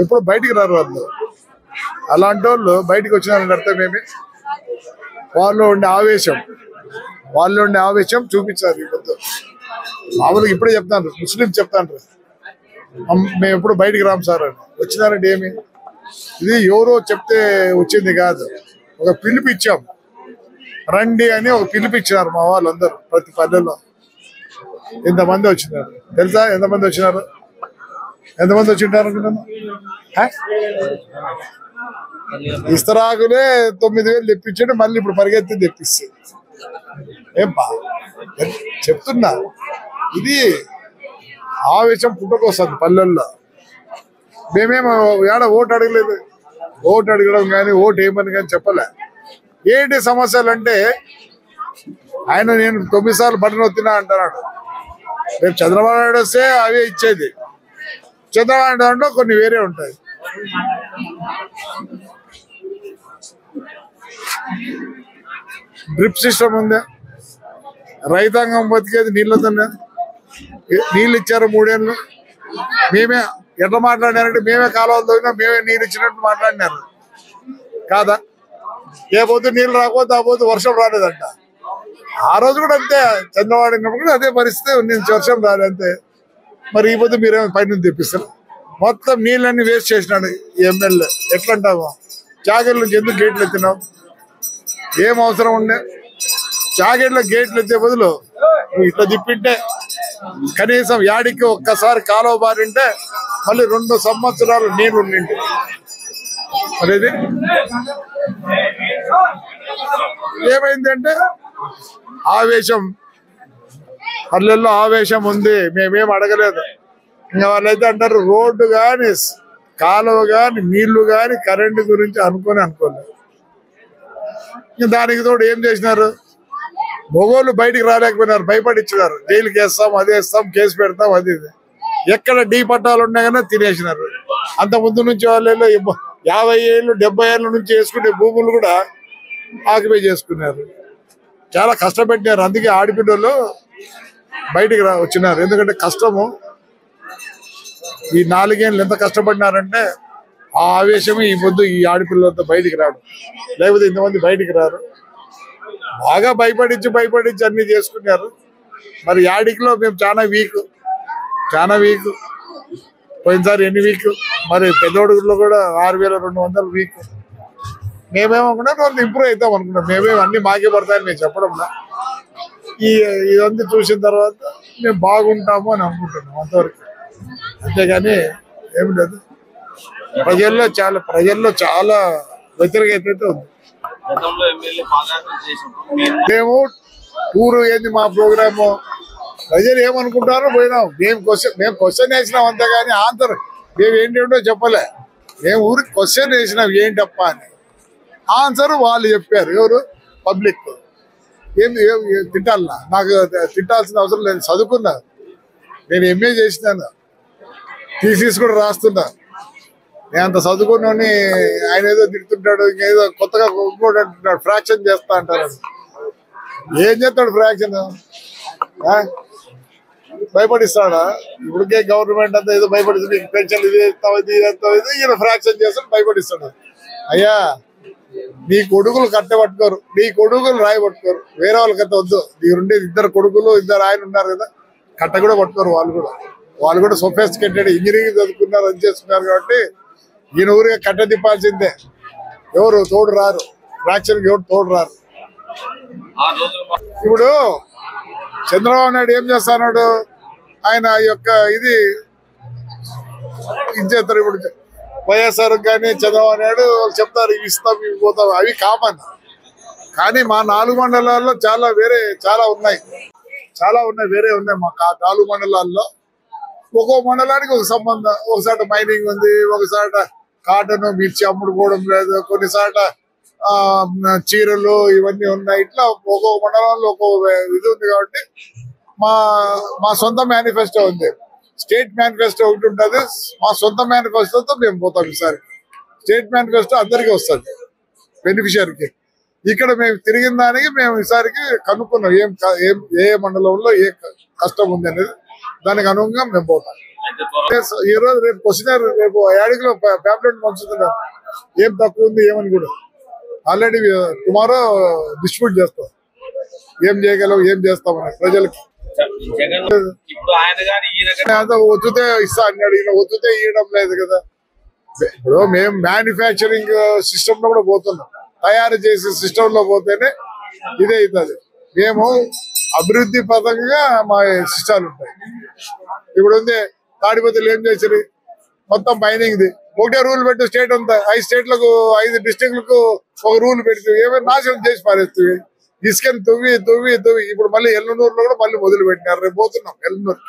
ఎప్పుడు బయటికి రారు వాళ్ళు. అలాంటి వాళ్ళు బయటికి వచ్చినారని అర్థమేమి? వాళ్ళు ఉండే ఆవేశం చూపించారు. ఈ పొద్దు మామూలుగా ఇప్పుడే చెప్తాను, ముస్లింస్ చెప్తాను మేము ఎప్పుడు బయటికి రాము సార్ అని. వచ్చినారంటే ఏమి? ఇది ఎవరో చెప్తే వచ్చింది కాదు, ఒక పిలుపు ఇచ్చాం, రండి అని ఒక పిలుపు ఇచ్చినారు మా వాళ్ళందరూ. ప్రతి పల్లెల్లో ఇంతమంది వచ్చినారు తెలుసా? ఎంతమంది వచ్చినారు వచ్చింటారు అనుకున్నాను. ఇస్తరాకులే 9,000 తెప్పించండి, మళ్ళీ ఇప్పుడు పరిగెత్తి తెప్పిస్తే ఏం బా చెప్తున్నా. ఇది ఆవేశం పుట్టుకొస్తుంది పల్లెల్లో. మేమేమో ఏడ ఓటు అడగలేదు, ఓటు అడగడం కానీ ఓటు ఏమని కానీ చెప్పలే. ఏంటి సమస్యలు అంటే ఆయన నేను 9 సార్లు బటన్ వస్తున్నా అంటున్నాడు. రేపు చంద్రబాబు నాయుడు వస్తే అవే ఇచ్చేది. చంద్రబాబు నాయుడు దాంట్లో కొన్ని వేరే ఉంటాయి. డ్రిప్ సిస్టమ్ ఉంది, రైతాంగం బతికేది నీళ్ళతోనే. నీళ్ళు ఇచ్చారు 3 ఏళ్ళు. మేమే ఎట్లా మాట్లాడినారంటే మేమే కాలువలు తోగినా మేమే నీళ్ళు ఇచ్చినట్టు మాట్లాడినారు కాదా? ఏ పొద్దు నీళ్ళు రాకపోతే ఆ పొద్దు వర్షం రాలేదంట. ఆ రోజు కూడా అంతే, చంద్రబాబు ఉన్నప్పుడు అదే పరిస్థితి, నేను వర్షం రాలేదు అంతే. మరి ఈ పొద్దు మీరేమో పైన తెప్పిస్తారు. మొత్తం నీళ్ళన్నీ వేస్ట్ చేసినాడు ఈ ఎమ్మెల్యే. ఎట్లంటావు? చాగేళ్ళ నుంచి ఎందుకు గేట్లు ఎత్తినావు? ఏం అవసరం ఉండే? చాగేళ్ళ గేట్లు ఎత్తే బదులు నువ్వు ఇట్లా తిప్పింటే కనీసం యాడికి ఒక్కసారి కాలువ బారింటే మళ్ళీ 2 సంవత్సరాలు నీళ్ళు ఉండింటి. మరేది ఏమైందంటే ఆవేశం, పల్లెల్లో ఆవేశం ఉంది. మేమేం అడగలేదు. ఇంకా వాళ్ళైతే అంటారు రోడ్డు కానీ కాలువ కానీ నీళ్లు కానీ కరెంటు గురించి అనుకోలేదు. దానికి తోడు ఏం చేసినారు? మొగోళ్ళు బయటికి రాలేకపోయినారు, భయపడిచ్చినారు. జైలుకి వేస్తాం, అది వేస్తాం, కేసు పెడతాం, అది ఎక్కడ డీ పట్టాలు ఉన్నాయన్నా తినేసినారు. అంత ముందు నుంచి వాళ్ళు 50 ఏళ్ళు 70 ఏళ్ళ నుంచి వేసుకునే భూములు కూడా ఆక్యుపై చేసుకున్నారు. చాలా కష్టపెట్టినారు. అందుకే ఆడపిల్లలు బయటికి వచ్చినారు. ఎందుకంటే కష్టము. ఈ 4 ఏళ్ళు ఎంత కష్టపడినారంటే ఆ ఆవేశమే ఈ పొద్దు ఈ ఆడపిల్లలతో బయటికి రాడు. లేకపోతే ఇంతమంది బయటికి రారు. బాగా భయపడించి అన్ని చేసుకున్నారు. మరి యాడికిలో మేము చాలా వీక్. పోయినసారి ఎన్ని వీక్, మరి పెద్దోడుగులో కూడా 6,200 వీక్. మేమేమనుకున్నా వాళ్ళు ఇంప్రూవ్ అవుతాం అనుకున్నాం. మేమేమి అన్ని మాకే పడతాయని మేము చెప్పడంలా. ఇదంతా చూసిన తర్వాత మేము బాగుంటాము అని అనుకుంటున్నాం అంతవరకు. అంతేగాని ఏమి లేదు. ప్రజల్లో చాలా వ్యతిరేకత ఉంది. మేము టూరు ఏంది మా ప్రోగ్రాము, ప్రజలు ఏమనుకుంటారో పోయినాం. మేము క్వశ్చన్ వేసినాం అంతేగాని ఆన్సర్ మేము ఏంటో చెప్పలే. మేము ఊరికి క్వశ్చన్ వేసినాం ఏంటప్ప అని. ఆన్సర్ వాళ్ళు చెప్పారు. ఎవరు? పబ్లిక్. ఏం తిట్టాలన్నా? నాకు తిట్టాల్సిన అవసరం లేదు. చదువుకున్నా, నేను ఎంఏ చేసినాను, థీసిస్ కూడా రాస్తున్నా. నేను అంత చదువుకున్నాని ఆయన ఏదో తిడుతుంటాడు, ఇంకేదో కొత్తగా ఇంకోటి అంటున్నాడు, ఫ్రాక్షన్ చేస్తా అంటారు. ఏం చేస్తాడు ఫ్రాక్షన్? భయపడిస్తాడా? ఇప్పటికే గవర్నమెంట్ అంతా ఏదో భయపడిస్తుంది, పెన్షన్ ఇది ఇస్తావు, ఇది ఈయన ఫ్రాక్షన్ చేస్తాడు, భయపడిస్తాడు. అయ్యా, నీ కొడుకులు కట్టె పట్టుకోరు, నీ కొడుకులు రాయి పట్టుకోరు. వేరే వాళ్ళకంతా వద్దు. నీరుండే 2 కొడుకులు 2 ఆయన ఉన్నారు కదా, కట్ట కూడా పట్టుకోరు. వాళ్ళు కూడా సొఫిస్టికేటెడ్ ఇంజనీరింగ్ చదువుకున్నారు, అది చేస్తున్నారు. కాబట్టి ఈయన ఊరిగా కట్ట తిప్పాల్సిందే. ఎవరు తోడు రారు, ఫ్రాక్షన్కి ఎవరు తోడు రారు. ఇప్పుడు చంద్రబాబు నాయుడు ఏం చేస్తున్నాడు? ఆయన యొక్క ఇది చేస్తారు. ఇప్పుడు వైఎస్ఆర్ కానీ చంద్రబాబు నాయుడు చెప్తారు, ఇవి ఇస్తాం, ఇవి పోతాం, అవి కామన్. కానీ మా 4 మండలాల్లో చాలా ఉన్నాయి, వేరే ఉన్నాయి. మా 4 మండలాల్లో ఒక్కో మండలానికి ఒక సంబంధం. ఒకసారి మైనింగ్ ఉంది, ఒకసారి కాటన్ మిర్చి అమ్ముడుకోవడం లేదు, కొన్నిసార్లు చీరలు ఇవన్నీ ఉన్నాయి. ఇట్లా ఒక్కో మండలంలో ఒక్కొక్క ఇది ఉంది. కాబట్టి మా సొంత మేనిఫెస్టో ఉంది. స్టేట్ మేనిఫెస్టో ఒకటి ఉంటుంది. మా సొంత మేనిఫెస్టోతో మేము పోతాం. ఈసారి స్టేట్ మేనిఫెస్టో అందరికీ వస్తుంది, బెనిఫిషియరీకి. ఇక్కడ మేము తిరిగిన దానికి మేము ఈసారికి కనుక్కున్నాం ఏ మండలంలో ఏ కష్టం ఉంది అనేది. దానికి అనుగుణంగా మేము పోతాం. ఈ రోజు రేపు క్వశ్చనర్ రేపు యాడికి ప్యాంప్లెట్ పంచుతున్నారు ఏం తక్కువ ఉంది ఏమని కూడా ఆల్రెడీ టుమారో డిస్ట్రిబ్యూట్ చేస్తాం ఏం చేయగలం ఏం చేస్తామని ప్రజలకి ఒత్తుతే ఇస్తా అన్నాడు ఈయన ఒత్తుతే ఇవ్వడం లేదు కదా. ఇప్పుడు మేము మ్యానుఫ్యాక్చరింగ్ సిస్టమ్ లో కూడా పోతున్నాం, తయారు చేసే సిస్టమ్ లో పోతేనే ఇదే అవుతుంది. మేము అభివృద్ధి పరంగా మా సిస్టాలు ఉంటాయి. ఇప్పుడు ఉంది తాడిపత్రులు ఏం చేశారు, మొత్తం మైనింగ్ది ఒకటే రూల్ పెట్టు, స్టేట్ అంతా 5 స్టేట్లకు 5 డిస్ట్రిక్ట్లకు ఒక రూల్ పెడితే ఏమైనా నాశనం చేసి పారేస్తుంది. ఇసుకని తువ్వి ఇప్పుడు మళ్ళీ ఎల్లనూరులో కూడా మళ్ళీ మొదలు పెట్టినారు. రేపు పోతున్నాం ఎల్లనూరు.